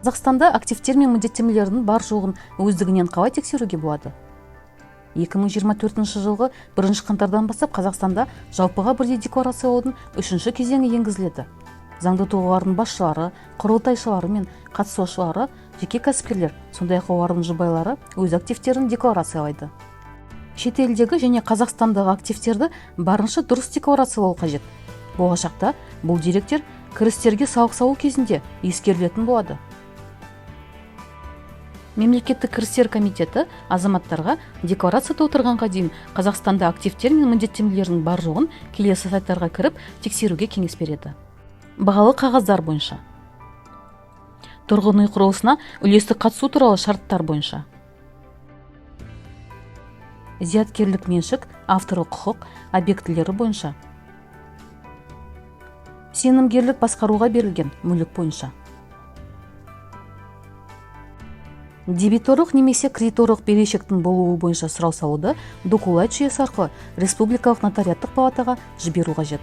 Қазақстанда активтер мен міндеттемелердің бар жоғын өздігінен қалай тексеруге болады? 2024 жылғы 1 қаңтардан бастап Қазақстанда жалпыға бірдей декларациялаудың 3-ші кезеңі енгізіледі. Заңды тұлғалардың басшылары, құрылтайшылары мен қатысушылары, жеке кәсіпкерлер, сондай-ақ олардың жұбайлары өз активтерін декларациялайды. Шет елдегі және Қазақстандағы активтерді барынша дұрыс декларациялау қажет. Болашақта бұл деректер кірістерге салық салу кезінде ескерілетін болады. Мемлекеттік кірістер комитеті азаматтарға декларация толтырғанға дейін Қазақстанда активтер мен міндеттемелердің бар жоғын келесі сайттарға кіріп тексеруге кеңес береді. Бағалы қағаздар бойынша, тұрғын үй құрылысына үлестік қатысу туралы шарттар бойынша, зияткерлік меншік, авторлық құқық объектілері бойынша, сенімгерлік басқаруға берілген мүлік бойынша, дебиторлық немесе кредиторлық берешектің болуы бойынша сұрау салуды докулайт жүйесі арқылы Республикалық нотариаттық палатаға жіберу қажет.